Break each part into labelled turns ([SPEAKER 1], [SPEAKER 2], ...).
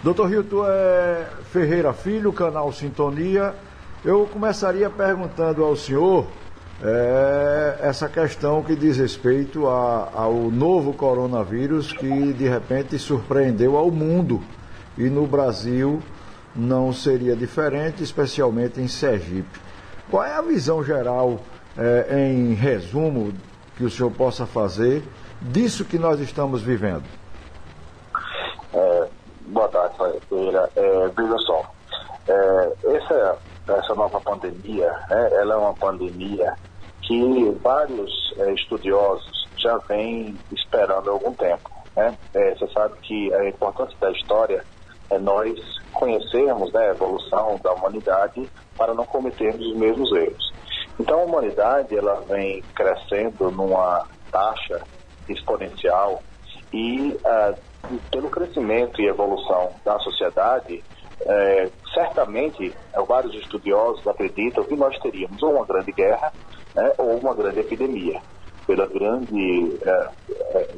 [SPEAKER 1] Doutor Hilton Ferreira Filho, canal Sintonia. Eu começaria perguntando ao senhor essa questão que diz respeito ao novo coronavírus que de repente surpreendeu ao mundo, e no Brasil não seria diferente, especialmente em Sergipe. Qual é a visão geral, em resumo, que o senhor possa fazer disso que nós estamos vivendo?
[SPEAKER 2] Boa tarde, Ferreira. Veja só, essa nova pandemia, ela é uma pandemia que vários estudiosos já vêm esperando há algum tempo. Você sabe que a importância da história é nós conhecermos, a evolução da humanidade para não cometermos os mesmos erros. Então a humanidade ela vem crescendo numa taxa exponencial e pelo crescimento e evolução da sociedade, certamente vários estudiosos acreditam que nós teríamos ou uma grande guerra, ou uma grande epidemia, pelo grande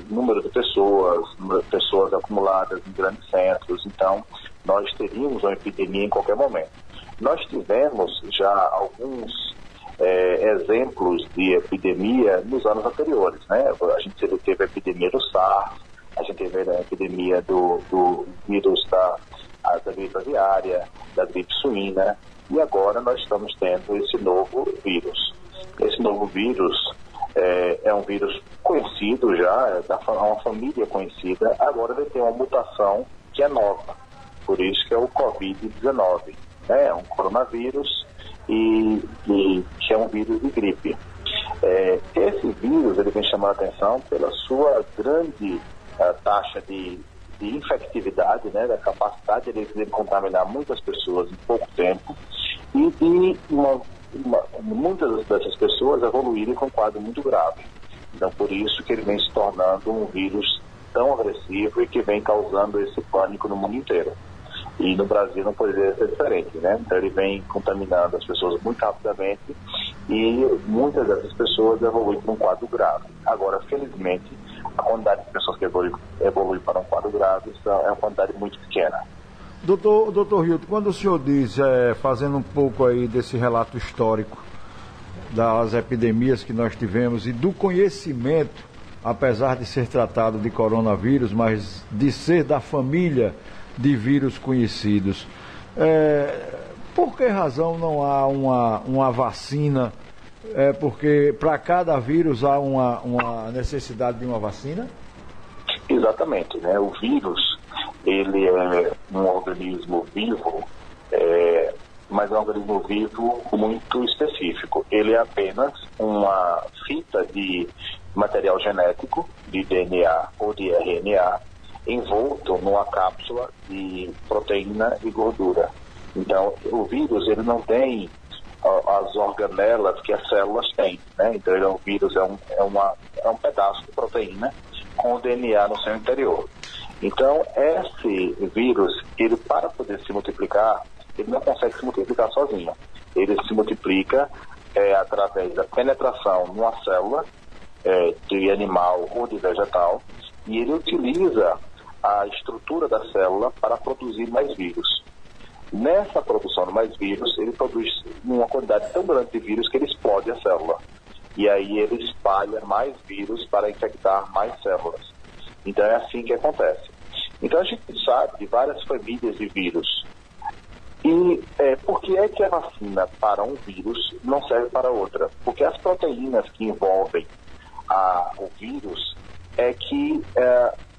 [SPEAKER 2] número de pessoas acumuladas em grandes centros. Então nós teríamos uma epidemia em qualquer momento. Nós tivemos já alguns exemplos de epidemia nos anos anteriores, A gente teve a epidemia do SARS, a gente teve a epidemia do vírus da gripe aviária, da gripe suína, e agora nós estamos tendo esse novo vírus. Esse novo vírus é um vírus conhecido já, uma família conhecida, agora ele tem uma mutação que é nova, por isso que é o Covid-19. É um coronavírus e que é um vírus de gripe. Esse vírus ele vem chamando a atenção pela sua grande taxa de infectividade, da capacidade de ele contaminar muitas pessoas em pouco tempo e muitas dessas pessoas evoluírem com um quadro muito grave. Então, por isso que ele vem se tornando um vírus tão agressivo e que vem causando esse pânico no mundo inteiro. E no Brasil não poderia ser diferente, Então ele vem contaminando as pessoas muito rapidamente e muitas dessas pessoas evoluem para um quadro grave. Agora, felizmente, a quantidade de pessoas que evoluem para um quadro grave é uma quantidade muito pequena.
[SPEAKER 1] Doutor Hilton, quando o senhor diz, fazendo um pouco aí desse relato histórico das epidemias que nós tivemos e do conhecimento, apesar de ser tratado de coronavírus, mas de ser da família de vírus conhecidos, por que razão não há uma vacina? Porque para cada vírus há uma necessidade de uma vacina?
[SPEAKER 2] Exatamente, O vírus, ele é um organismo vivo, mas é um organismo vivo muito específico. Ele é apenas uma fita de material genético, de DNA ou de RNA, envolto numa cápsula de proteína e gordura. Então, o vírus ele não tem as organelas que as células têm, Então, o vírus é um pedaço de proteína com o DNA no seu interior. Então, esse vírus, ele para poder se multiplicar, ele não consegue se multiplicar sozinho. Ele se multiplica através da penetração numa célula de animal ou de vegetal, e ele utiliza a estrutura da célula para produzir mais vírus. Nessa produção de mais vírus, ele produz uma quantidade tão grande de vírus que ele explode a célula. E aí ele espalha mais vírus para infectar mais células. Então é assim que acontece. Então a gente sabe de várias famílias de vírus. E por que é que a vacina para um vírus não serve para outra? Porque as proteínas que envolvem o vírus que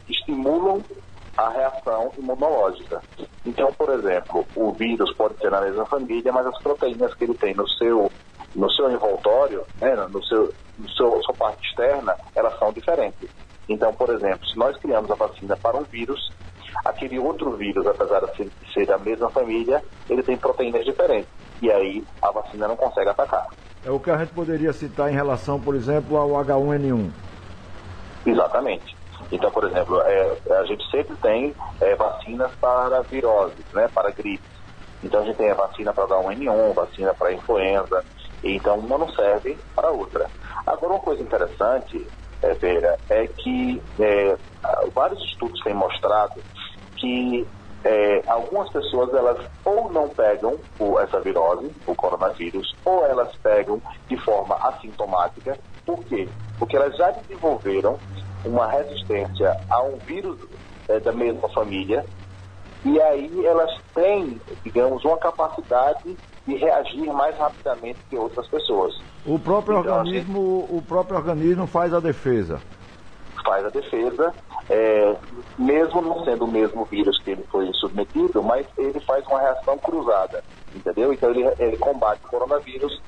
[SPEAKER 2] estimulam a reação imunológica. Então, por exemplo, o vírus pode ter na mesma família, mas as proteínas que ele tem no seu envoltório, sua parte externa, elas são diferentes. Então, por exemplo, se nós criamos a vacina para um vírus, aquele outro vírus, apesar de ser da mesma família, ele tem proteínas diferentes. E aí a vacina não consegue atacar.
[SPEAKER 1] É o que a gente poderia citar em relação, por exemplo, ao H1N1.
[SPEAKER 2] Exatamente. Então, por exemplo, a gente sempre tem vacinas para viroses, para gripes. Então a gente tem a vacina para H1N1, vacina para influenza, então uma não serve para a outra. Agora, uma coisa interessante, Vera, é que vários estudos têm mostrado que algumas pessoas, elas ou não pegam essa virose, o coronavírus, ou elas pegam de forma assintomática. Por quê? Porque elas já desenvolveram uma resistência a um vírus da mesma família, e aí elas têm, digamos, uma capacidade de reagir mais rapidamente que outras pessoas.
[SPEAKER 1] O próprio organismo faz a defesa.
[SPEAKER 2] Faz a defesa, mesmo não sendo o mesmo vírus que ele foi submetido, mas ele faz uma reação cruzada, entendeu? Então ele combate o coronavírus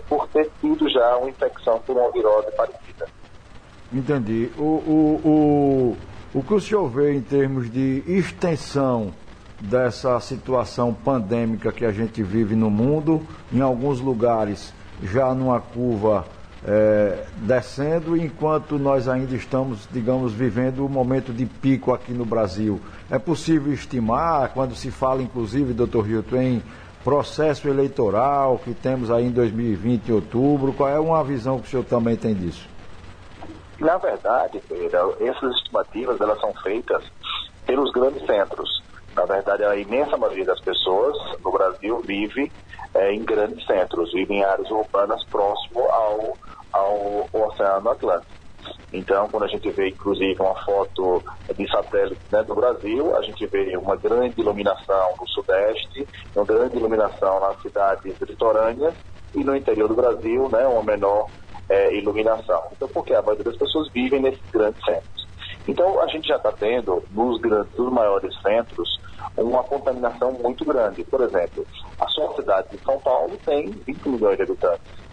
[SPEAKER 2] por ter tido já uma infecção por uma virose parecida.
[SPEAKER 1] Entendi. O que o senhor vê em termos de extensão dessa situação pandêmica que a gente vive no mundo, em alguns lugares já numa curva descendo, enquanto nós ainda estamos, digamos, vivendo um momento de pico aqui no Brasil. É possível estimar, quando se fala, inclusive, doutor Hilton, em processo eleitoral que temos aí em 2020, em outubro, qual é uma visão que o senhor também tem disso?
[SPEAKER 2] Na verdade, Pedro, essas estimativas elas são feitas pelos grandes centros. Na verdade, a imensa maioria das pessoas no Brasil vive em grandes centros, vive em áreas urbanas próximo ao Oceano Atlântico. Então, quando a gente vê, inclusive, uma foto de satélite, né, do Brasil, a gente vê uma grande iluminação no Sudeste, uma grande iluminação nas cidades litorâneas, e no interior do Brasil, né, uma menor iluminação. Então, porque a maioria das pessoas vivem nesses grandes centros. Então, a gente já está tendo, nos maiores centros, uma contaminação muito grande. Por exemplo, a sua cidade de São Paulo tem 20 milhões de habitantes.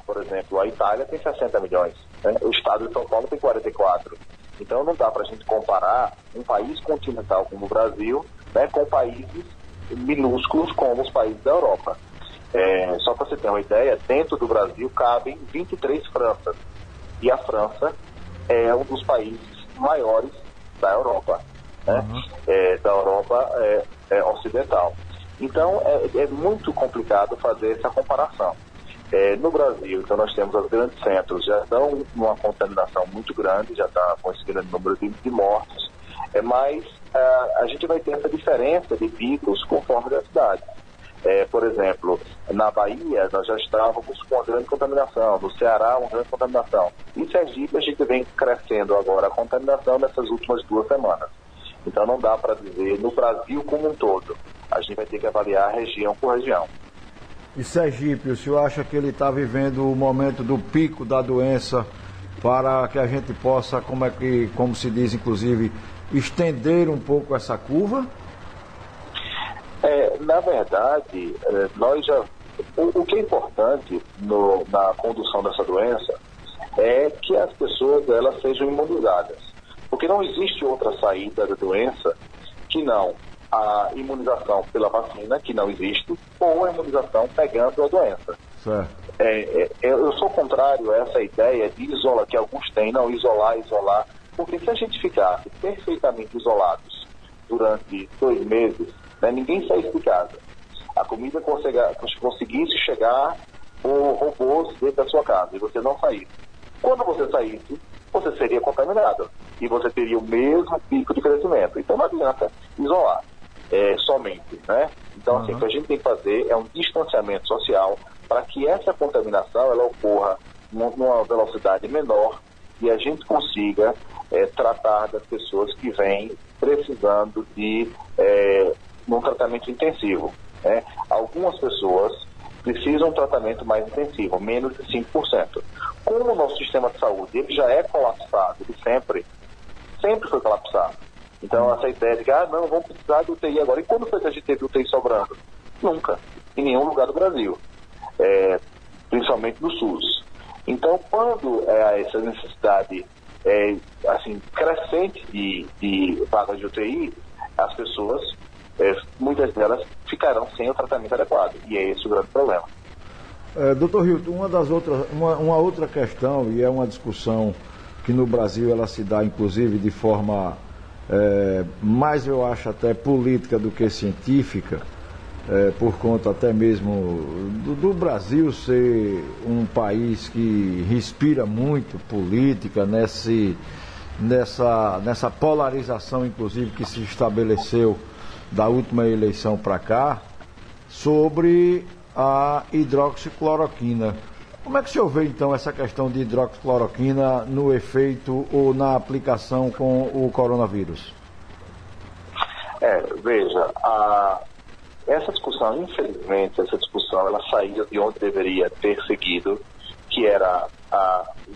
[SPEAKER 2] Por exemplo, a Itália tem 60 milhões. O estado de São Paulo tem 44. Então, não dá para a gente comparar um país continental como o Brasil, né, com países minúsculos como os países da Europa. Só para você ter uma ideia, dentro do Brasil cabem 23 Franças. E a França é um dos países maiores da Europa, né? Da Europa ocidental. Então, é muito complicado fazer essa comparação. No Brasil, então, nós temos os grandes centros, já estão numa contaminação muito grande, já está com esse grande número de mortos, mas a gente vai ter essa diferença de picos conforme a cidade. Por exemplo, na Bahia nós já estávamos com uma grande contaminação, no Ceará uma grande contaminação. Em Sergipe a gente vem crescendo agora a contaminação nessas últimas 2 semanas. Então não dá para dizer no Brasil como um todo. A gente vai ter que avaliar região por região.
[SPEAKER 1] E Sergipe, o senhor acha que ele está vivendo o momento do pico da doença para que a gente possa, como se diz inclusive, estender um pouco essa curva?
[SPEAKER 2] Na verdade, o que é importante na condução dessa doença é que as pessoas elas sejam imunizadas. Porque não existe outra saída da doença que não a imunização pela vacina, que não existe, ou a imunização pegando a doença.
[SPEAKER 1] Certo.
[SPEAKER 2] Eu sou contrário a essa ideia de isolar, que alguns têm, não, isolar, porque se a gente ficasse perfeitamente isolados durante 2 meses, né, ninguém saísse de casa. A comida conseguisse chegar por robôs dentro da sua casa e você não saísse. Quando você saísse, você seria contaminado e você teria o mesmo pico de crescimento. Então não adianta isolar somente, né? Então assim, o que a gente tem que fazer é um distanciamento social para que essa contaminação ela ocorra numa velocidade menor e a gente consiga tratar das pessoas que vêm precisando de um tratamento intensivo. Algumas pessoas precisam de um tratamento mais intensivo, menos de 5%. Como o nosso sistema de saúde ele já é colapsado, ele sempre foi colapsado. Então essa ideia de que não, vamos precisar de UTI agora. E quando foi que a gente teve UTI sobrando? Nunca, em nenhum lugar do Brasil, principalmente no SUS. Então quando há essa necessidade crescente de vagas de UTI, as pessoas, muitas delas ficarão sem o tratamento adequado. E é esse o grande problema.
[SPEAKER 1] Dr. Hilton, uma outra questão, e é uma discussão que no Brasil ela se dá inclusive de forma mais, eu acho, até política do que científica, por conta até mesmo do Brasil ser um país que respira muito política nessa polarização, inclusive, que se estabeleceu da última eleição para cá, sobre a hidroxicloroquina. Como é que o senhor vê, então, essa questão de hidroxicloroquina no efeito ou na aplicação com o coronavírus?
[SPEAKER 2] Veja, essa discussão, infelizmente, ela saiu de onde deveria ter seguido, que era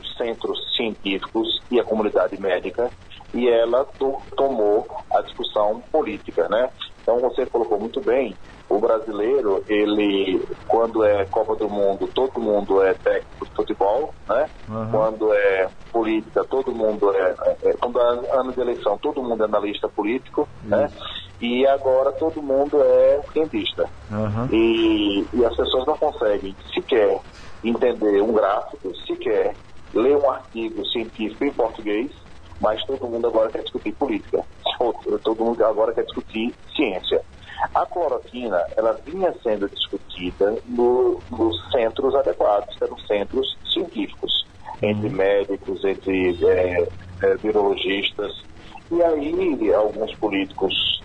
[SPEAKER 2] os centros científicos e a comunidade médica, e ela tomou a discussão política, né? Então, você colocou muito bem, o brasileiro, ele, quando é Copa do Mundo, todo mundo é técnico de futebol, né? Uhum. Quando é política, todo mundo quando é ano de eleição, todo mundo é analista político, né? E agora todo mundo é cientista. Uhum. E as pessoas não conseguem sequer entender um gráfico, sequer ler um artigo científico em português, mas todo mundo agora quer discutir política. Todo mundo agora quer discutir ciência. A cloroquina, ela vinha sendo discutida nos centros adequados, que eram centros científicos, entre médicos, entre virologistas. E aí, alguns políticos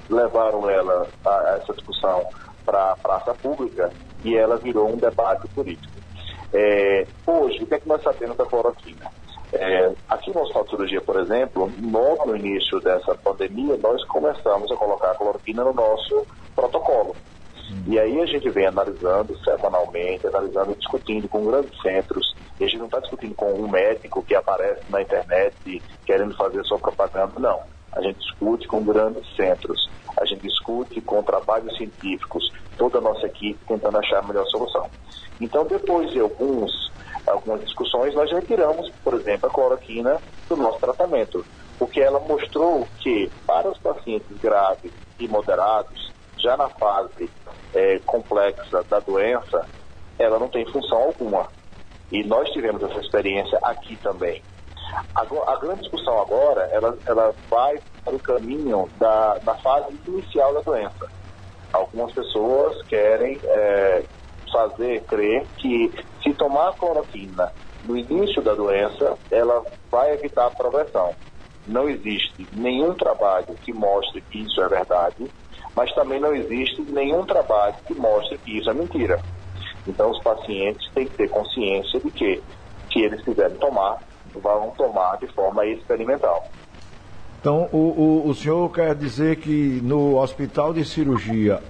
[SPEAKER 2] levaram essa discussão para a praça pública e ela virou um debate político. Hoje, o que é que nós sabemos da cloroquina? Aqui no Hospital de Cirurgia, por exemplo, logo no início dessa pandemia, nós começamos a colocar a cloroquina no nosso protocolo. E aí a gente vem analisando semanalmente, analisando e discutindo com grandes centros. E a gente não está discutindo com um médico que aparece na internet querendo fazer sua propaganda, não. A gente discute com grandes centros, a gente discute com trabalhos científicos, toda a nossa equipe tentando achar a melhor solução. Então, depois de algumas discussões, nós retiramos, por exemplo, a cloroquina do nosso tratamento, porque ela mostrou que, para os pacientes graves e moderados, já na fase complexa da doença, ela não tem função alguma. E nós tivemos essa experiência aqui também. A grande discussão agora, ela vai para o caminho da fase inicial da doença. Algumas pessoas querem fazer crer que se tomar a cloroquina no início da doença, ela vai evitar a progressão. Não existe nenhum trabalho que mostre que isso é verdade, mas também não existe nenhum trabalho que mostre que isso é mentira. Então, os pacientes têm que ter consciência de que, se eles quiserem tomar, vão tomar de forma experimental.
[SPEAKER 1] Então, o senhor quer dizer que no Hospital de Cirurgia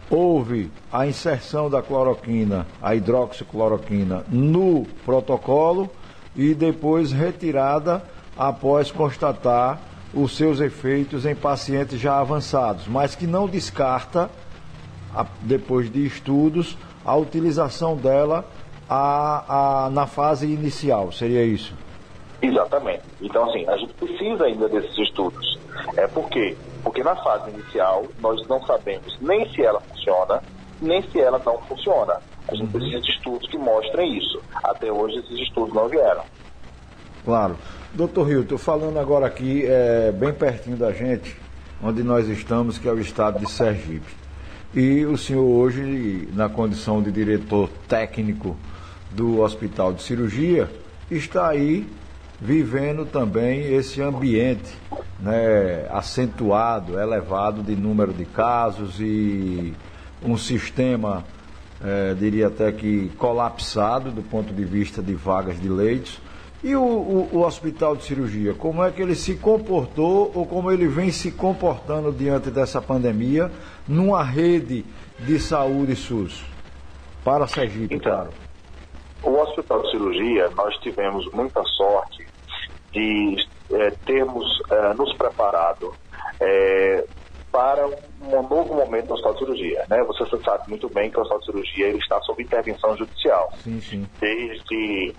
[SPEAKER 1] houve a inserção da cloroquina, a hidroxicloroquina, no protocolo e depois retirada após constatar os seus efeitos em pacientes já avançados, mas que não descarta, depois de estudos, a utilização dela na fase inicial, seria isso?
[SPEAKER 2] Exatamente. Então, assim, a gente precisa ainda desses estudos. Por quê? Porque na fase inicial, nós não sabemos nem se ela funciona, nem se ela não funciona. A gente precisa de estudos que mostrem isso. Até hoje, esses estudos não vieram.
[SPEAKER 1] Claro. Doutor Hilton, falando agora aqui, bem pertinho da gente, onde nós estamos, que é o estado de Sergipe. E o senhor hoje, na condição de diretor técnico do Hospital de Cirurgia, está aí vivendo também esse ambiente, né, acentuado, elevado de número de casos e um sistema, diria até que colapsado do ponto de vista de vagas de leitos. E o Hospital de Cirurgia, como é que ele se comportou ou como ele vem se comportando diante dessa pandemia numa rede de saúde SUS para Sergipe,
[SPEAKER 2] então,
[SPEAKER 1] claro?
[SPEAKER 2] O Hospital de Cirurgia, nós tivemos muita sorte de termos nos preparado para um novo momento do Hospital de Cirurgia, né? Você sabe muito bem que o Hospital de Cirurgia ele está sob intervenção judicial.
[SPEAKER 1] Sim.
[SPEAKER 2] Desde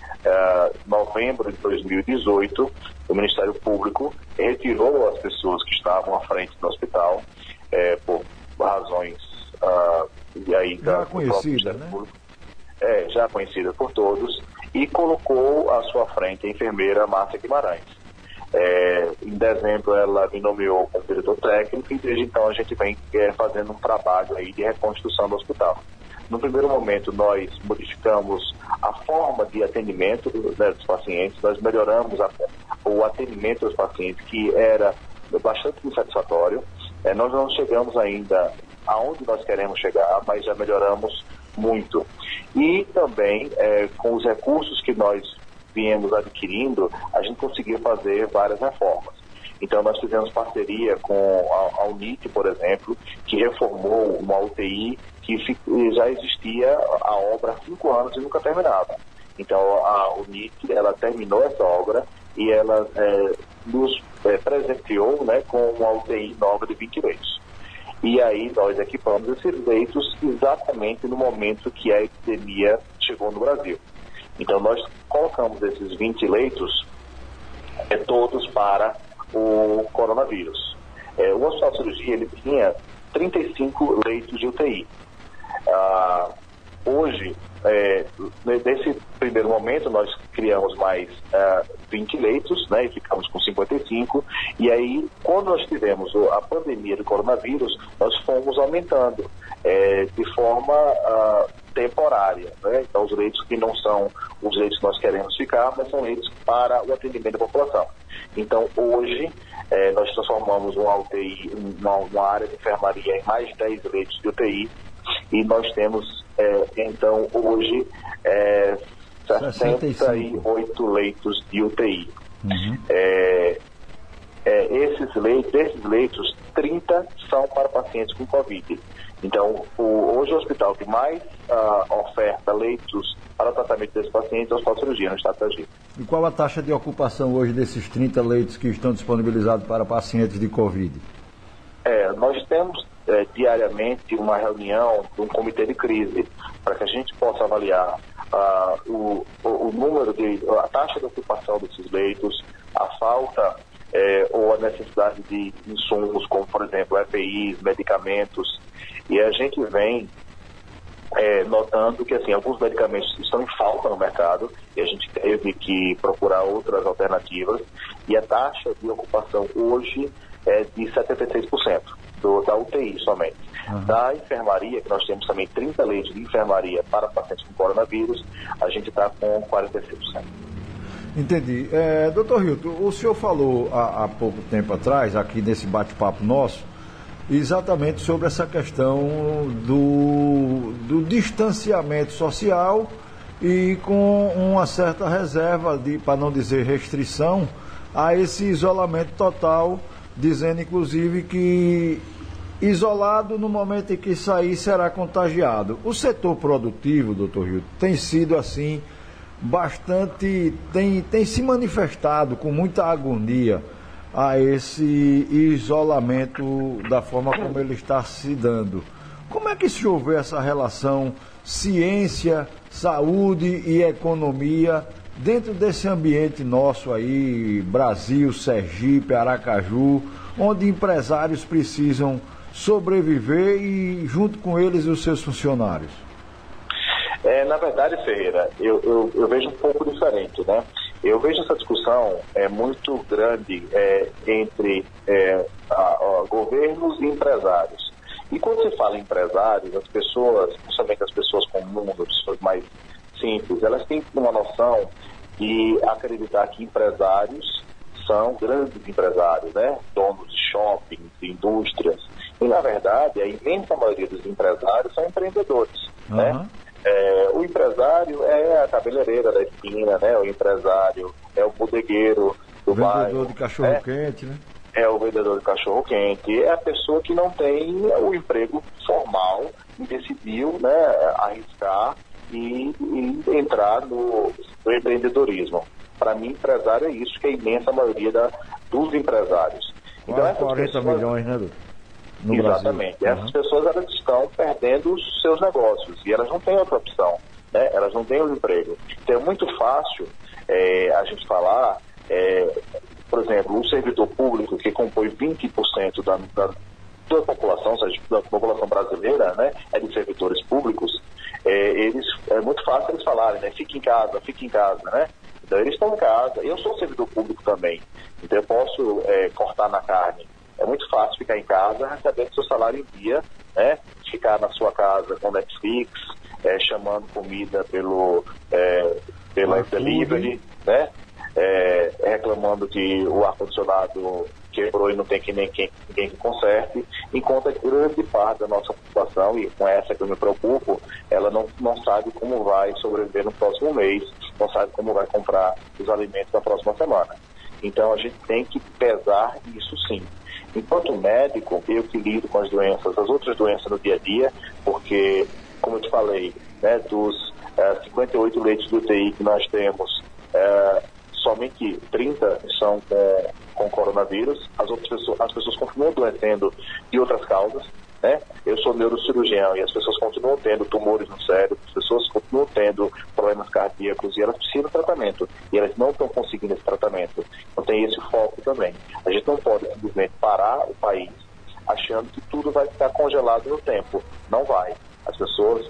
[SPEAKER 2] novembro de 2018, o Ministério Público retirou as pessoas que estavam à frente do hospital por razões e aí
[SPEAKER 1] já conhecidas, né?
[SPEAKER 2] Já conhecida por todos, e colocou à sua frente a enfermeira Márcia Guimarães. Em dezembro ela me nomeou como diretor técnico e desde então a gente vem fazendo um trabalho aí de reconstrução do hospital. no primeiro momento, nós modificamos a forma de atendimento, né, dos pacientes, nós melhoramos o atendimento dos pacientes, que era bastante insatisfatório. Nós não chegamos ainda aonde nós queremos chegar, mas já melhoramos muito. E também, com os recursos que nós viemos adquirindo, a gente conseguiu fazer várias reformas. Então, nós fizemos parceria com a UNIT, por exemplo, que reformou uma UTI que já existia a obra há 5 anos e nunca terminava. Então, a UNIT, ela terminou essa obra e ela nos presenteou, né, com uma UTI nova de 20 leitos. E aí nós equipamos esses leitos exatamente no momento que a epidemia chegou no Brasil. Então, nós colocamos esses 20 leitos todos para o coronavírus. O Hospital de Cirurgia, ele tinha 35 leitos de UTI. Hoje, nesse primeiro momento, nós criamos mais 20 leitos, né, e ficamos com 55, e aí, quando nós tivemos a pandemia do coronavírus, nós fomos aumentando de forma temporária, né? Então, os leitos que não são os leitos que nós queremos ficar, mas são leitos para o atendimento da população. Então, hoje, nós transformamos uma UTI, uma área de enfermaria, em mais de 10 leitos de UTI, e nós temos, então, hoje, 68 leitos de UTI.
[SPEAKER 1] Uhum.
[SPEAKER 2] Desses leitos, 30 são para pacientes com Covid. Então, hoje o hospital que mais oferta leitos para o tratamento desses pacientes é o Hospital de Cirurgia, no estado de Sergipe.
[SPEAKER 1] E qual a taxa de ocupação hoje desses 30 leitos que estão disponibilizados para pacientes de Covid?
[SPEAKER 2] Nós temos diariamente uma reunião de um comitê de crise para que a gente possa avaliar o número a taxa de ocupação desses leitos, a falta ou a necessidade de insumos, como, por exemplo, EPIs, medicamentos. E a gente vem notando que, assim, alguns medicamentos estão em falta no mercado e a gente teve que procurar outras alternativas. E a taxa de ocupação hoje é de 76% da UTI somente.
[SPEAKER 1] Uhum. Da
[SPEAKER 2] enfermaria, que nós temos também 30 leitos de enfermaria para pacientes com coronavírus, a gente está com 46%.
[SPEAKER 1] Entendi. Doutor Hilton, o senhor falou há pouco tempo atrás, aqui nesse bate-papo nosso, exatamente sobre essa questão do distanciamento social e com uma certa reserva, para não dizer restrição, a esse isolamento total, dizendo inclusive que isolado no momento em que sair será contagiado. O setor produtivo, doutor Hilton, tem sido assim bastante, tem se manifestado com muita agonia a esse isolamento da forma como ele está se dando. Como é que se houve essa relação ciência, saúde e economia dentro desse ambiente nosso aí, Brasil, Sergipe, Aracaju, onde empresários precisam sobreviver e junto com eles os seus funcionários?
[SPEAKER 2] Na verdade, Ferreira, eu vejo um pouco diferente, né? Eu vejo essa discussão muito grande entre governos e empresários. E quando se fala em empresários, as pessoas, principalmente as pessoas comuns, as pessoas mais simples, elas têm uma noção de acreditar que empresários são grandes empresários, né? Donos de shoppings, de indústrias. E, na verdade, a imensa maioria dos empresários são empreendedores,
[SPEAKER 1] uhum.
[SPEAKER 2] né? O empresário é a cabeleireira da esquina, né? O empresário é o bodegueiro do bairro.
[SPEAKER 1] Vendedor de cachorro-quente, né?
[SPEAKER 2] É o vendedor de cachorro-quente. É a pessoa que não tem o emprego formal e decidiu, né, arriscar e entrar no empreendedorismo. Para mim, empresário é isso, que é a imensa maioria dos empresários.
[SPEAKER 1] Então, 40 milhões, né, doutor? No
[SPEAKER 2] exatamente.
[SPEAKER 1] Brasil.
[SPEAKER 2] Essas pessoas, elas estão perdendo os seus negócios e elas não têm outra opção, né? Elas não têm um emprego. Então é muito fácil a gente falar, por exemplo, o servidor público que compõe 20% da população, ou seja, da população brasileira, né, é de servidores públicos, é muito fácil eles falarem, né? Fique em casa, né? Então eles estão em casa. Eu sou servidor público também, então eu posso cortar na carne. É muito fácil ficar em casa recebendo seu salário em dia, né? Ficar na sua casa com Netflix, chamando comida pela delivery, né? Reclamando que o ar-condicionado quebrou e não tem ninguém que conserte, enquanto a grande parte da nossa população, e com essa que eu me preocupo, ela não sabe como vai sobreviver no próximo mês, não sabe como vai comprar os alimentos da próxima semana. Então a gente tem que pesar isso sim. Enquanto médico, eu que lido com as doenças, as outras doenças no dia a dia, porque, como eu te falei, né, dos 58 leitos do UTI que nós temos, somente 30 são com coronavírus, as pessoas continuam adoecendo de outras causas, né? Eu sou neurocirurgião e as pessoas continuam tendo tumores no cérebro, as pessoas continuam tendo problemas cardíacos e elas precisam de tratamento e elas não estão conseguindo esse tratamento. Então tem esse foco também. A gente não pode simplesmente parar o país achando que tudo vai ficar congelado no tempo. Não vai. As pessoas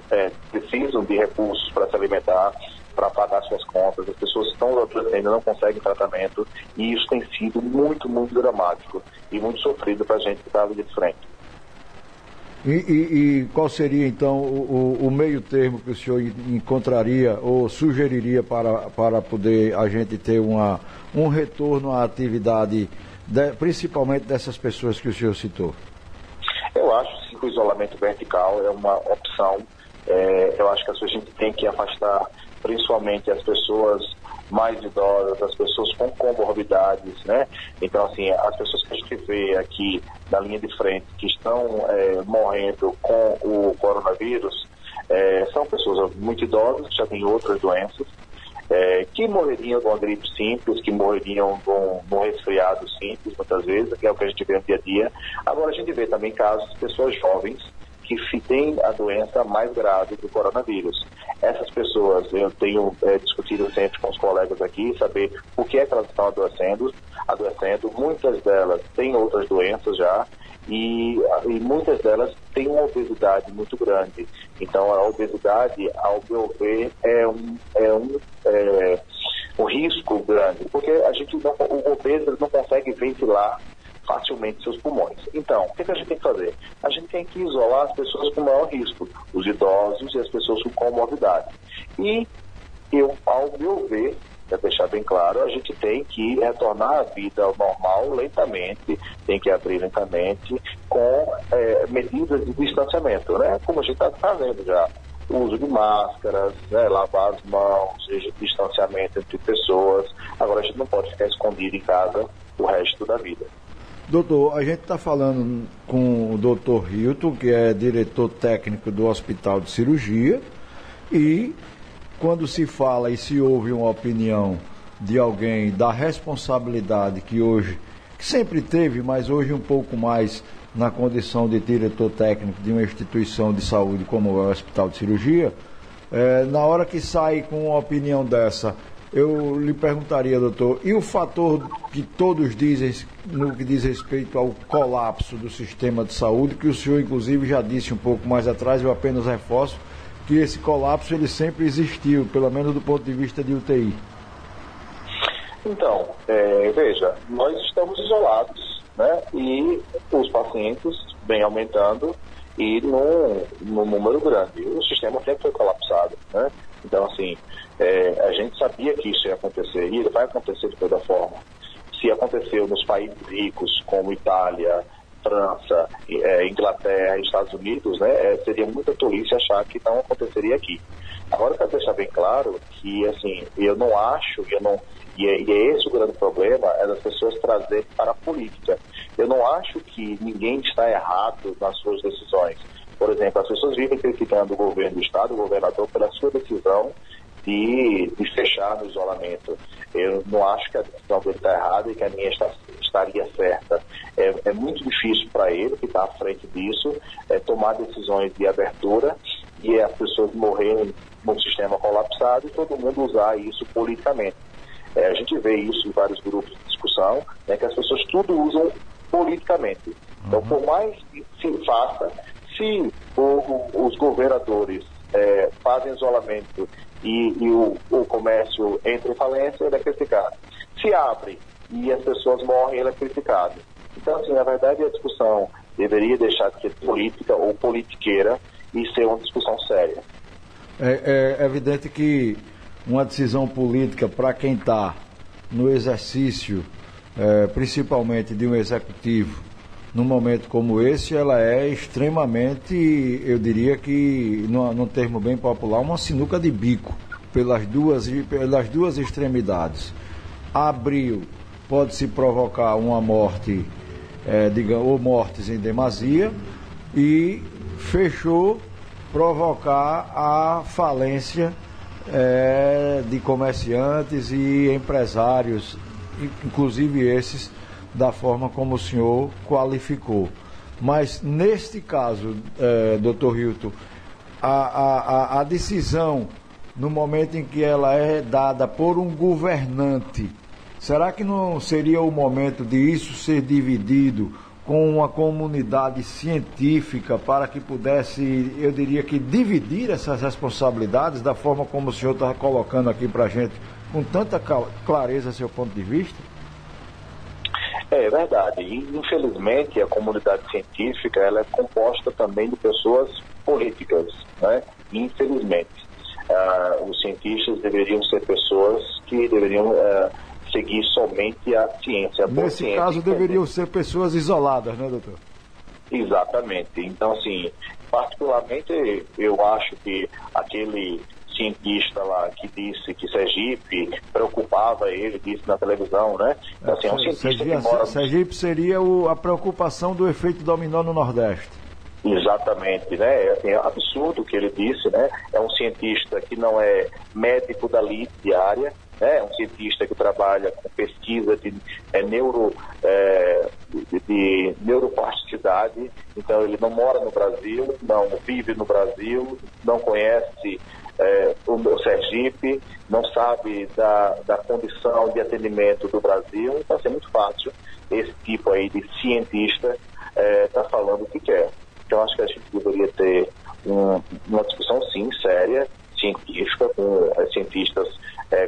[SPEAKER 2] precisam de recursos para se alimentar, para pagar suas contas, as pessoas estão adoecendo, não conseguem tratamento, e isso tem sido muito, muito dramático e muito sofrido para a gente que está ali de frente.
[SPEAKER 1] E qual seria, então, o meio termo que o senhor encontraria ou sugeriria para poder a gente ter um retorno à atividade, principalmente dessas pessoas que o senhor citou?
[SPEAKER 2] Eu acho que o isolamento vertical é uma opção. Eu acho que a gente tem que afastar principalmente as pessoas mais idosas, as pessoas com comorbidades, né? Então, assim, as pessoas que a gente vê aqui na linha de frente que estão morrendo com o coronavírus são pessoas muito idosas, que já têm outras doenças, que morreriam de uma gripe simples, que morreriam de um resfriado simples, muitas vezes, que é o que a gente vê no dia a dia. Agora, a gente vê também casos de pessoas jovens que têm a doença mais grave do coronavírus. Essas pessoas, eu tenho discutido sempre com os colegas aqui, saber o que é que elas estão adoecendo. Muitas delas têm outras doenças já, e muitas delas têm uma obesidade muito grande. Então, a obesidade, ao meu ver, é um risco grande, porque o obeso não consegue ventilar facilmente seus pulmões. Então, o que a gente tem que fazer? A gente tem que isolar as pessoas com maior risco, os idosos e as pessoas com comorbidade. E ao meu ver, para deixar bem claro, a gente tem que retornar à vida ao normal lentamente, tem que abrir lentamente com medidas de distanciamento, né? Como a gente está fazendo já. O uso de máscaras, né? Lavar as mãos, distanciamento entre pessoas. Agora a gente não pode ficar escondido em casa o resto da vida.
[SPEAKER 1] Doutor, a gente está falando com o doutor Hilton, que é diretor técnico do Hospital de Cirurgia, e quando se fala e se ouve uma opinião de alguém da responsabilidade que sempre teve, mas hoje um pouco mais na condição de diretor técnico de uma instituição de saúde como é o Hospital de Cirurgia, na hora que sai com uma opinião dessa, eu lhe perguntaria, doutor, e o fator que todos dizem no que diz respeito ao colapso do sistema de saúde, que o senhor inclusive já disse um pouco mais atrás, eu apenas reforço, que esse colapso ele sempre existiu, pelo menos do ponto de vista de UTI.
[SPEAKER 2] Então, veja, nós estamos isolados, né? E os pacientes vêm aumentando e num número grande. O sistema sempre foi colapsado, né? Então, assim, a gente sabia que isso ia acontecer e ele vai acontecer de toda forma. Se aconteceu nos países ricos como Itália, França, Inglaterra e Estados Unidos, né, seria muita tolice achar que não aconteceria aqui. Agora, eu quero deixar bem claro que, assim, eu não acho, e é esse o grande problema, é das pessoas trazerem para a política. Eu não acho que ninguém está errado nas suas decisões. Por exemplo, as pessoas vivem criticando o governo do Estado, o governador, pela sua decisão de fechar no isolamento. Eu não acho que a decisão dele está errada e que a minha estaria certa. É muito difícil para ele, que está à frente disso, tomar decisões de abertura e as pessoas morrerem num sistema colapsado e todo mundo usar isso politicamente. A gente vê isso em vários grupos de discussão, né, que as pessoas tudo usam politicamente. Então, por mais que se faça, se os governadores fazem isolamento e o comércio entra em falência, ele é criticado. Se abre e as pessoas morrem, ele é criticado. Então, assim, na verdade, a discussão deveria deixar de ser política ou politiqueira e ser uma discussão séria.
[SPEAKER 1] É evidente que uma decisão política para quem está no exercício, principalmente de um executivo, num momento como esse, ela é extremamente, eu diria que, num termo bem popular, uma sinuca de bico pelas duas extremidades. Abril pode-se provocar uma morte, ou mortes em demasia, e fechou provocar a falência de comerciantes e empresários, inclusive esses da forma como o senhor qualificou. Mas neste caso, doutor Hilton, a decisão, no momento em que ela é dada por um governante, será que não seria o momento de isso ser dividido com uma comunidade científica para que pudesse, eu diria que, dividir essas responsabilidades da forma como o senhor está colocando aqui para a gente, com tanta clareza seu ponto de vista?
[SPEAKER 2] É verdade. E, infelizmente, a comunidade científica ela é composta também de pessoas políticas, né? Infelizmente. Os cientistas deveriam ser pessoas que deveriam seguir somente a ciência.
[SPEAKER 1] Nesse caso, deveriam ser pessoas isoladas, né, doutor?
[SPEAKER 2] Exatamente. Então, assim, particularmente, eu acho que aquele cientista lá que disse que Sergipe preocupava ele, disse na televisão, né? Então, assim, é um cientista que mora...
[SPEAKER 1] Sergipe seria a preocupação do efeito dominó no Nordeste.
[SPEAKER 2] Exatamente, né? É absurdo o que ele disse, né? É um cientista que não é médico da lide diária, né? É um cientista que trabalha com pesquisa de neuroplasticidade, então ele não mora no Brasil, não vive no Brasil, não conhece o Sergipe, não sabe da condição de atendimento do Brasil, então assim, é muito fácil esse tipo aí de cientista tá falando o que quer. Então acho que a gente deveria ter uma discussão sim, séria, científica, com cientistas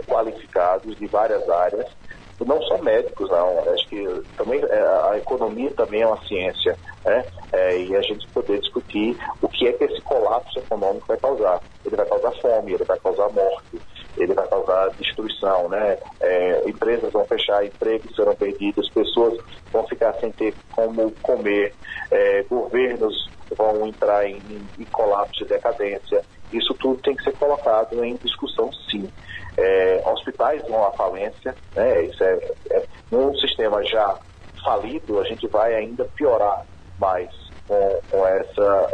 [SPEAKER 2] qualificados de várias áreas, não só médicos, não. Acho que também a economia também é uma ciência, né? E a gente poder discutir o que é que esse colapso econômico vai causar. Ele vai causar fome, ele vai causar morte, ele vai causar destruição, né? Empresas vão fechar, empregos serão perdidos, pessoas vão ficar sem ter como comer, governos vão entrar em colapso e decadência. Isso tudo tem que ser colocado em discussão, sim. Hospitais vão à falência, né? Isso num sistema já falido, a gente vai ainda piorar mais com essa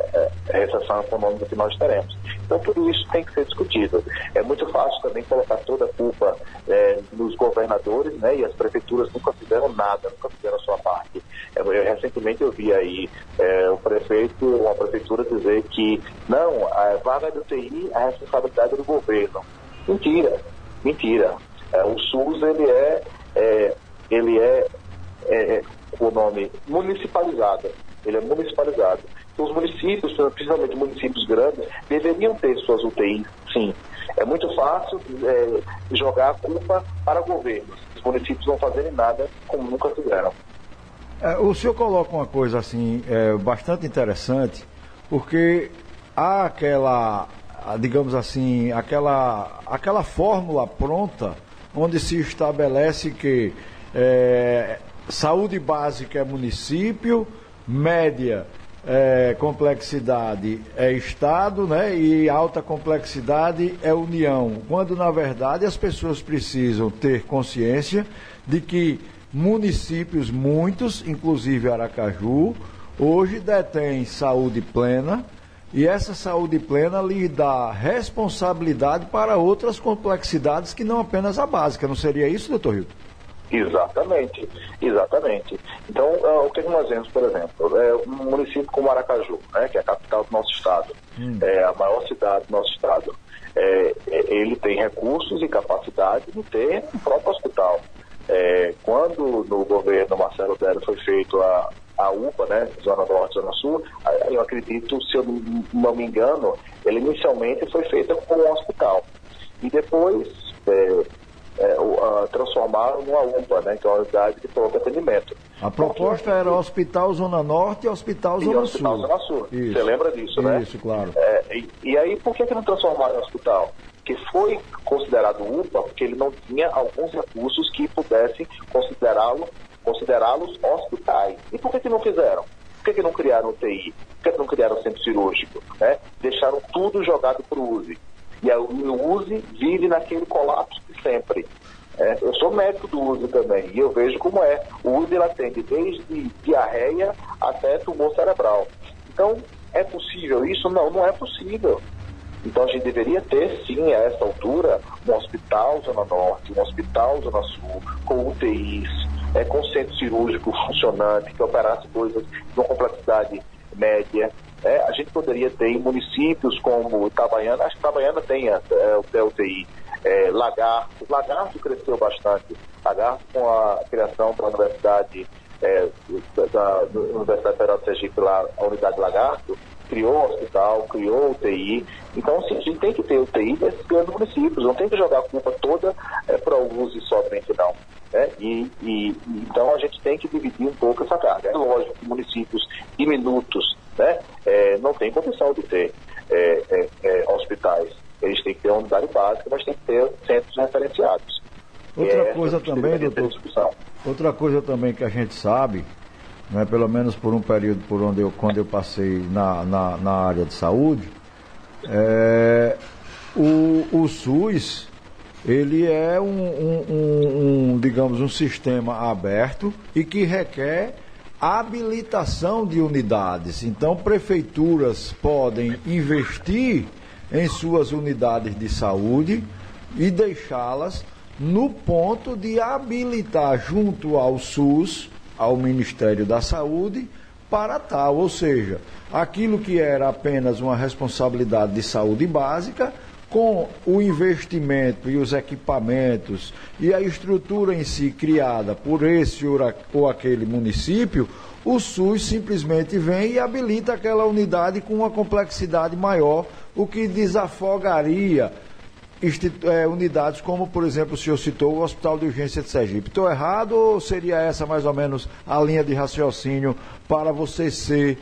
[SPEAKER 2] recessão econômica que nós teremos. Então tudo isso tem que ser discutido. É muito fácil também colocar toda a culpa nos governadores, né? E as prefeituras nunca fizeram nada, nunca fizeram a sua parte. Recentemente eu vi aí uma prefeitura dizer que não, a vaga do TI é a responsabilidade do governo. Mentira. O SUS ele é o nome municipalizado. Ele é municipalizado. Então, os municípios, principalmente municípios grandes, deveriam ter suas UTIs, sim. É muito fácil jogar a culpa para governos. Os municípios não fazerem nada como nunca fizeram.
[SPEAKER 1] O senhor coloca uma coisa assim bastante interessante, porque há digamos assim, aquela fórmula pronta onde se estabelece que saúde básica é município, média complexidade é Estado, né? E alta complexidade é União, quando na verdade as pessoas precisam ter consciência de que municípios, muitos, inclusive Aracaju, hoje detêm saúde plena, e essa saúde plena lhe dá responsabilidade para outras complexidades que não apenas a básica. Não seria isso, doutor Hilton?
[SPEAKER 2] Exatamente. Então, o que nós vemos, por exemplo, um município como Aracaju, né, que é a capital do nosso estado, a maior cidade do nosso estado, ele tem recursos e capacidade de ter um próprio hospital. Quando no governo Marcelo Dero foi feito a UPA, né, Zona Norte, Zona Sul, eu acredito, se eu não me engano, ele inicialmente foi feita como um hospital. E depois, transformaram numa UPA, né, que é uma unidade de pronto atendimento.
[SPEAKER 1] A proposta era Hospital Zona Norte e Hospital Zona Sul.
[SPEAKER 2] Hospital Zona Sul.
[SPEAKER 1] Isso.
[SPEAKER 2] Você lembra disso, né?
[SPEAKER 1] Isso, claro.
[SPEAKER 2] E aí, por que não transformaram em hospital? Que foi considerado UPA porque ele não tinha alguns recursos que pudessem considerá-los hospitais. E por que não fizeram? Por que não criaram UTI? Por que não criaram centro cirúrgico? Né? Deixaram tudo jogado para o USE. E o USE vive naquele colapso de sempre. Eu sou médico do USE também, e eu vejo como é. O USE atende desde diarreia até tumor cerebral. Então, é possível isso? Não, não é possível. Então, a gente deveria ter, sim, a essa altura, um hospital Zona Norte, um hospital Zona Sul, com UTIs, com centro cirúrgico funcionante, que operasse coisas de uma complexidade média. A gente poderia ter em municípios como Itabaiana, acho que Itabaiana tem a UTI, Lagarto cresceu bastante. Lagarto, com a criação da Universidade Federal de Sergipe, lá, a Unidade Lagarto, criou o hospital, criou UTI. Então, assim, a gente tem que ter UTI nesses grandes municípios, não tem que jogar a culpa toda para o USE somente, não. Então, a gente tem que dividir um pouco essa carga. É lógico que municípios diminutos, né, não tem condição de ter hospitais. Eles têm que ter uma unidade básica, mas tem que ter centros referenciados.
[SPEAKER 1] Outra coisa também, doutor, outra coisa também que a gente sabe, né, pelo menos por um período quando eu passei na área de saúde, o SUS, ele é digamos, um sistema aberto e que requer habilitação de unidades. Então, prefeituras podem investir em suas unidades de saúde e deixá-las no ponto de habilitar junto ao SUS, ao Ministério da Saúde, para tal, ou seja, aquilo que era apenas uma responsabilidade de saúde básica, com o investimento e os equipamentos e a estrutura em si criada por esse ou aquele município, o SUS simplesmente vem e habilita aquela unidade com uma complexidade maior, o que desafogaria unidades como, por exemplo, o senhor citou o Hospital de Urgência de Sergipe. Estou errado ou seria essa mais ou menos a linha de raciocínio para você ser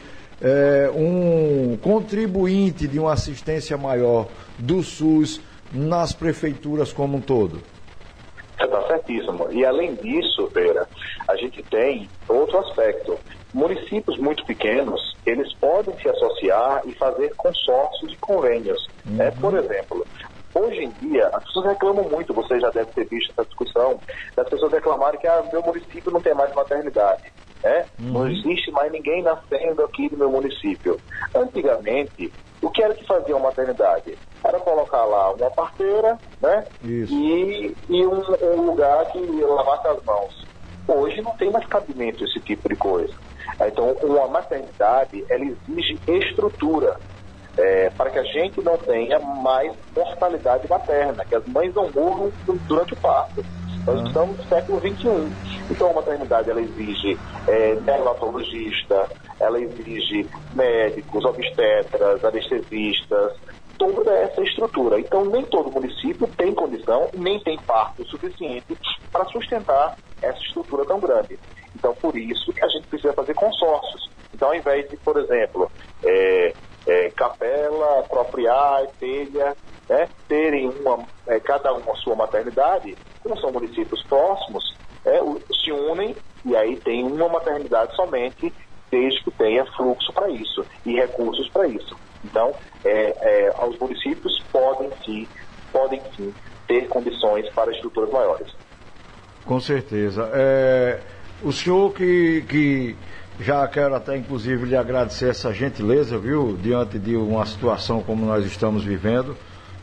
[SPEAKER 1] um contribuinte de uma assistência maior do SUS nas prefeituras como um todo?
[SPEAKER 2] Você está certíssimo. E além disso, Pereira, a gente tem outro aspecto. Municípios muito pequenos, eles podem se associar e fazer consórcios e convênios. Por exemplo, hoje em dia, as pessoas reclamam muito, você já deve ter visto essa discussão, das pessoas reclamarem que meu município não tem mais maternidade. Não existe mais ninguém nascendo aqui no meu município. Antigamente, o que era que fazia uma maternidade? Era colocar lá uma parteira, né? E um lugar que lavasse as mãos. Hoje não tem mais cabimento esse tipo de coisa. Então, uma maternidade, ela exige estrutura para que a gente não tenha mais mortalidade materna, que as mães não morram durante o parto. Nós estamos no século XXI. Então, a maternidade, ela exige neonatologista, ela exige médicos, obstetras, anestesistas, toda essa estrutura. Então, nem todo município tem condição, nem tem parto suficiente para sustentar essa estrutura tão grande. Então, por isso que a gente precisa fazer consórcios. Então, ao invés de, por exemplo, Capela, Propriar, Telha, terem cada uma a sua maternidade, como são municípios próximos, se unem e aí tem uma maternidade somente, desde que tenha fluxo para isso e recursos para isso. Então, os municípios podem sim ter condições para estruturas maiores.
[SPEAKER 1] Com certeza. O senhor que já quero até inclusive lhe agradecer essa gentileza, viu, diante de uma situação como nós estamos vivendo,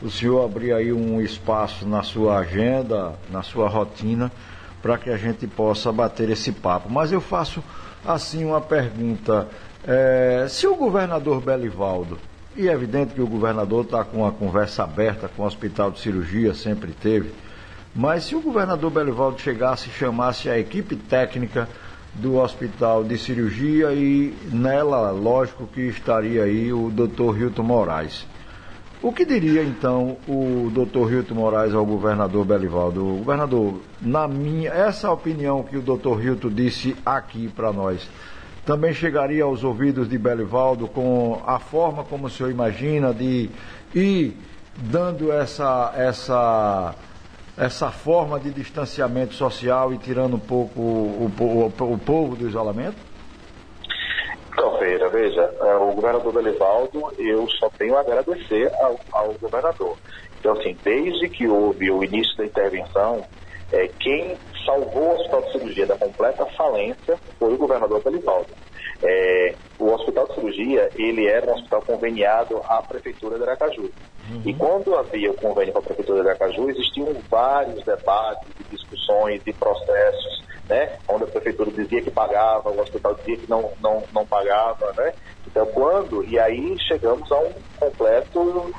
[SPEAKER 1] o senhor abrir aí um espaço na sua agenda, na sua rotina, para que a gente possa bater esse papo. Mas eu faço assim uma pergunta, se o governador Belivaldo, e é evidente que o governador está com uma conversa aberta com o Hospital de Cirurgia, sempre teve, mas se o governador Belivaldo chegasse e chamasse a equipe técnica do Hospital de Cirurgia e nela, lógico que estaria aí o Dr. Hilton Moraes, O que diria então o Dr. Hilton Moraes ao governador Belivaldo? Governador, essa opinião que o Dr. Hilton disse aqui para nós, também chegaria aos ouvidos de Belivaldo com a forma como o senhor imagina de ir dando essa forma de distanciamento social e tirando um pouco o povo do isolamento?
[SPEAKER 2] Então, Feira, veja, o governador Belivaldo, eu só tenho a agradecer ao governador. Então, assim, desde que houve o início da intervenção, quem salvou o Hospital de Cirurgia da completa falência foi o governador Belivaldo. O Hospital de Cirurgia, ele era um hospital conveniado à Prefeitura de Aracaju. E quando havia o convênio com a Prefeitura de Aracaju, existiam vários debates, discussões e processos, né? Onde a Prefeitura dizia que pagava, o hospital dizia que não pagava, né? Então, e aí chegamos a um completo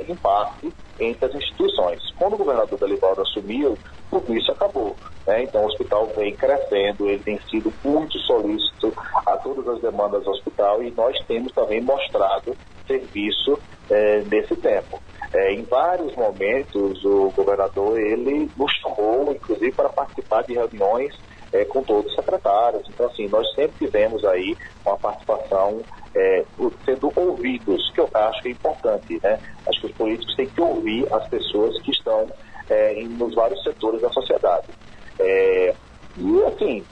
[SPEAKER 2] impasse entre as instituições. Quando o governador Belivaldo assumiu, tudo isso acabou, né? Então, o hospital vem crescendo, ele tem sido muito solícito a todas as demandas do hospital e nós temos também mostrado serviço nesse tempo. Em vários momentos, o governador, ele nos chamou, inclusive, para participar de reuniões com todos os secretários. Então, assim, nós sempre tivemos aí uma participação sendo ouvidos, que eu acho que é importante, né? Acho que os políticos têm que ouvir as pessoas que estão nos vários setores da sociedade. E, assim,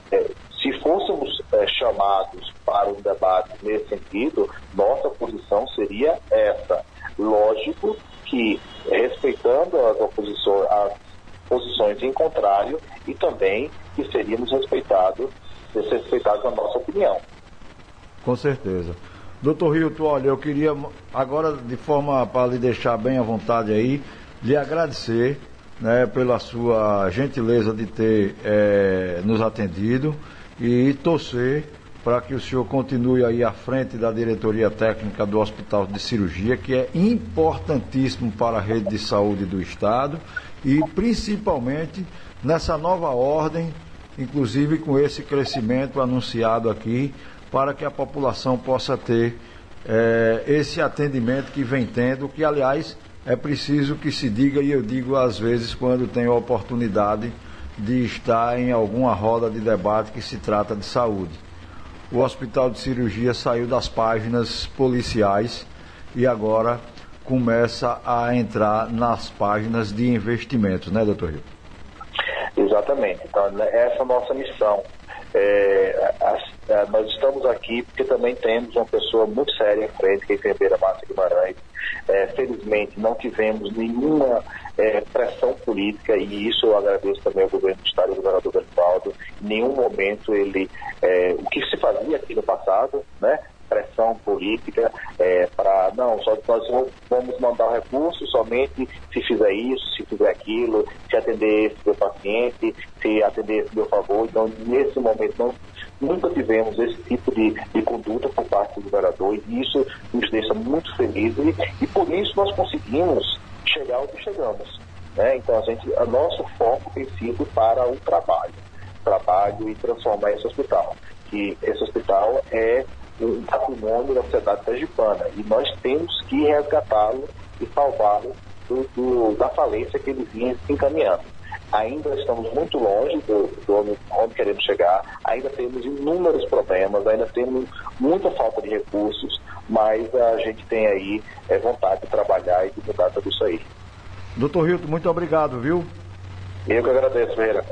[SPEAKER 2] se fôssemos chamados para um debate nesse sentido, nossa posição seria essa. Lógico que respeitando as posições em contrário e também que seríamos respeitados na nossa opinião.
[SPEAKER 1] Com certeza. Doutor Hilton, olha, eu queria agora, de forma para lhe deixar bem à vontade aí, lhe agradecer, né, pela sua gentileza de ter nos atendido e torcer para que o senhor continue aí à frente da diretoria técnica do Hospital de Cirurgia, que é importantíssimo para a rede de saúde do Estado e principalmente nessa nova ordem, inclusive com esse crescimento anunciado aqui, para que a população possa ter esse atendimento que vem tendo, que aliás é preciso que se diga, e eu digo às vezes quando tenho a oportunidade de estar em alguma roda de debate que se trata de saúde. O Hospital de Cirurgia saiu das páginas policiais e agora começa a entrar nas páginas de investimentos, né, doutor Hilton?
[SPEAKER 2] Exatamente. Então, essa é a nossa missão. Nós estamos aqui porque também temos uma pessoa muito séria em frente, que é a enfermeira Márcia Guimarães. Felizmente, não tivemos nenhuma pressão política, e isso eu agradeço também ao governo do Estado e ao governador Belivaldo. Em nenhum momento o que se fazia aqui no passado, né? Pressão política nós vamos mandar o recurso somente se fizer isso, se fizer aquilo, se atender esse meu paciente, se atender esse meu favor. Então, nesse momento, nunca tivemos esse tipo de conduta por parte do governador, e isso nos deixa muito felizes e por isso nós conseguimos chegar onde chegamos, né? Então, nosso foco tem sido para o trabalho e transformar esse hospital, que esse hospital é um patrimônio da sociedade sergipana e nós temos que resgatá-lo e salvá-lo da falência que ele vinha encaminhando. Ainda estamos muito longe de onde queremos chegar, ainda temos inúmeros problemas, ainda temos muita falta de recursos, mas a gente tem aí vontade de trabalhar e de mudar tudo isso aí.
[SPEAKER 1] Doutor Hilton, muito obrigado, viu?
[SPEAKER 2] Eu que agradeço, Vera.